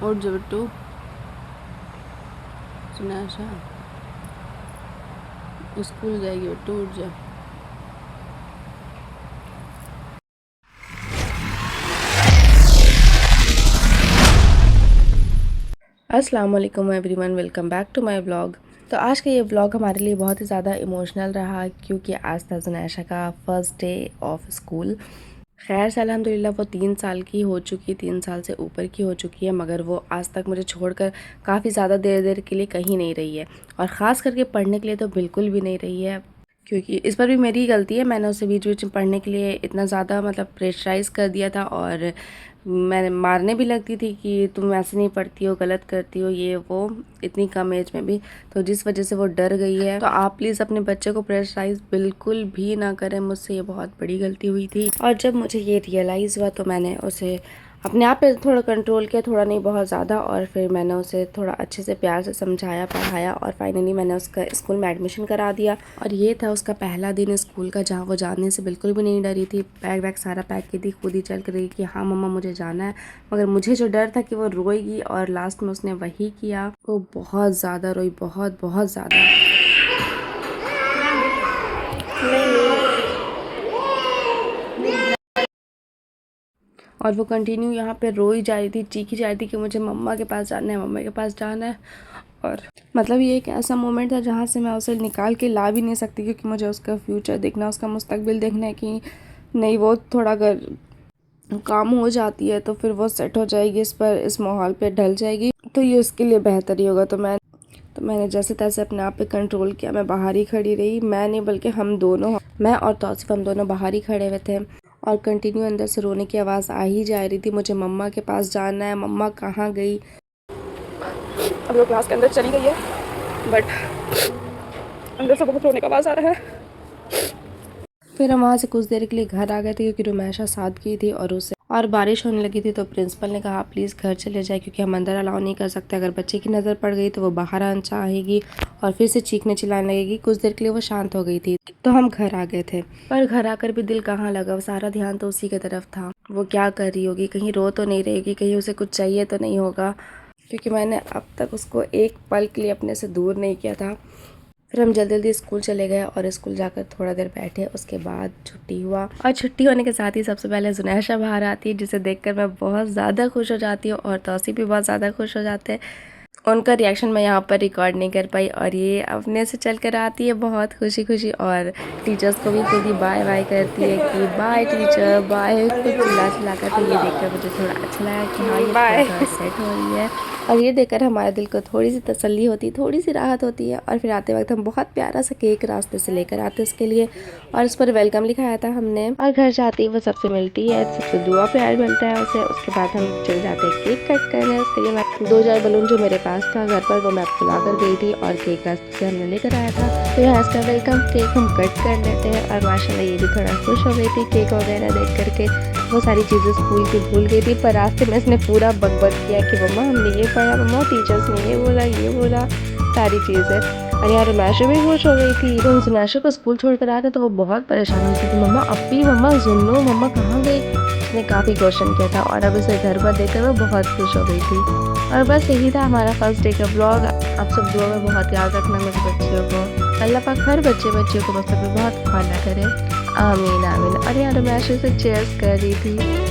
उठ जा बिट्टू। सुनाशा स्कूल जाएगी बिट्टू, उठ जा। अस्सलाम वालेकुम everyone, welcome back to my vlog. तो आज का ये व्लॉग हमारे लिए बहुत ही ज़्यादा इमोशनल रहा क्योंकि आज था जुनैशा का फ़र्स्ट डे ऑफ स्कूल। खैर से अल्हम्दुलिल्लाह वो 3 साल की हो चुकी, 3 साल से ऊपर की हो चुकी है, मगर वो आज तक मुझे छोड़कर काफ़ी ज़्यादा देर के लिए कहीं नहीं रही है, और ख़ास करके पढ़ने के लिए तो बिल्कुल भी नहीं रही है। क्योंकि इस पर भी मेरी गलती है, मैंने उसे बीच बीच में पढ़ने के लिए इतना ज़्यादा प्रेशराइज़ कर दिया था, और मैं मारने भी लगती थी कि तुम ऐसे नहीं पढ़ती हो, गलत करती हो, ये वो, इतनी कम एज में भी। तो जिस वजह से वो डर गई है। तो आप प्लीज़ अपने बच्चे को प्रेशराइज़ बिल्कुल भी ना करें, मुझसे ये बहुत बड़ी गलती हुई थी। और जब मुझे ये रियलाइज़ हुआ तो मैंने उसे अपने आप पे थोड़ा कंट्रोल किया, थोड़ा नहीं बहुत ज़्यादा, और फिर मैंने उसे थोड़ा अच्छे से प्यार से समझाया, पढ़ाया, और फाइनली मैंने उसका स्कूल में एडमिशन करा दिया। और ये था उसका पहला दिन स्कूल का, जहाँ वो जाने से बिल्कुल भी नहीं डरी थी। बैग वैग सारा पैक की थी, खुद ही चल कर गई कि हाँ मम्मा मुझे जाना है। मगर मुझे जो डर था कि वो रोएगी, और लास्ट में उसने वही किया। वो बहुत ज़्यादा रोई, बहुत बहुत ज़्यादा। और वो कंटिन्यू यहाँ पे रोई जा रही थी, चीखी जा रही थी कि मुझे मम्मा के पास जाना है, मम्मा के पास जाना है। और ये एक ऐसा मोमेंट था जहाँ से मैं उसे निकाल के ला भी नहीं सकती, क्योंकि मुझे उसका फ्यूचर देखना, उसका मुस्तकबिल देखना है कि नहीं वो थोड़ा अगर काम हो जाती है तो फिर वो सेट हो जाएगी, इस माहौल पे ढल जाएगी, तो ये उसके लिए बेहतर ही होगा। तो मैंने जैसे तैसे अपने आप पे कंट्रोल किया। मैं बाहर ही खड़ी रही, मैं नहीं बल्कि हम दोनों, मैं और तौसीफ, हम दोनों बाहर ही खड़े हुए थे, और कंटिन्यू अंदर से रोने की आवाज़ आ ही जा रही थी, मुझे मम्मा के पास जाना है, मम्मा कहाँ गई। अब वो क्लास के अंदर चली गई है, बट अंदर से बहुत रोने का आवाज़ आ रहा है। फिर हम वहाँ से कुछ देर के लिए घर आ गए थे, क्योंकि रुमैशा साथ की थी और बारिश होने लगी थी। तो प्रिंसिपल ने कहा प्लीज़ घर चले जाए, क्योंकि हम अंदर अलाउ नहीं कर सकते। अगर बच्चे की नज़र पड़ गई तो वो बाहर आना चाहेगी और फिर से चीखने चिल्लाने लगेगी। कुछ देर के लिए वो शांत हो गई थी, तो हम घर आ गए थे। पर घर आकर भी दिल कहाँ लगा, सारा ध्यान तो उसी की तरफ था। वो क्या कर रही होगी, कहीं रो तो नहीं रहेगी, कहीं उसे कुछ चाहिए तो नहीं होगा, क्योंकि मैंने अब तक उसको एक पल के लिए अपने से दूर नहीं किया था। फिर हम जल्दी जल्दी स्कूल चले गए, और स्कूल जाकर थोड़ा देर बैठे। उसके बाद छुट्टी हुआ, और छुट्टी होने के साथ ही सबसे पहले जुनैशा बाहर आती है, जिसे देखकर मैं बहुत ज़्यादा खुश हो जाती हूँ, और तौसीफ भी बहुत ज़्यादा खुश हो जाते हैं। उनका रिएक्शन मैं यहाँ पर रिकॉर्ड नहीं कर पाई, और ये अपने से चल कर आती है बहुत खुशी खुशी, और टीचर्स को भी खुद ही बाय बाय करती है कि बाय टीचर, बाय, खुद चिल्ला चिल्ला कर। तो ये देखकर मुझे थोड़ा अच्छा लगा कि हाँ ये थोड़ा सेट हो रही है, और ये देखकर हमारे दिल को थोड़ी सी तसल्ली होती है, थोड़ी सी राहत होती है। और फिर आते वक्त हम बहुत प्यारा सा केक रास्ते से लेकर आते उसके लिए, और उस पर वेलकम लिखाया था हमने। और घर जाते ही वो सबसे मिलती है, सबसे दुआ प्यार मिलता है उसे। उसके बाद हम चले जाते हैं केक कट करने। उसके लिए मैं 2 बलून जो मेरे पास था घर पर, वो मैं फुला कर गई थी, और केक रास्ते से हमने लेकर आया था। तो यहाँ इसका वेलकम केक हम कट कर लेते हैं, और माशाल्लाह ये भी थोड़ा खुश हो गई थी केक वगैरह देख करके। वो सारी चीज़ें स्कूल की भूल गई थी, पर रास्ते में इसने पूरा बकबक किया कि मम्मा हमने ये पढ़ा, मम्मा टीचर्स ने ये बोला, सारी चीज़ें। और यार रुमैशा भी खुश हो गई थी। तो रुमैशा को स्कूल छोड़कर आए थे तो वो बहुत परेशान हुई थी, मम्मा अपी, मम्मा जुन्नू, मम्मा कहाँ गई। उसने काफ़ी क्वेश्चन किया था, और अब उसे घर पर देखकर वो बहुत खुश हो गई थी। और बस यही था हमारा फर्स्ट डे का ब्लॉग। आप सब दुआ में बहुत याद रखना मेरे बच्चियों को। अल्लाह पाक हर बच्चियों को मतलब बहुत खाना करे, आमीन आमीन। और यार रुमैशा से चेयर्स कर रही थी।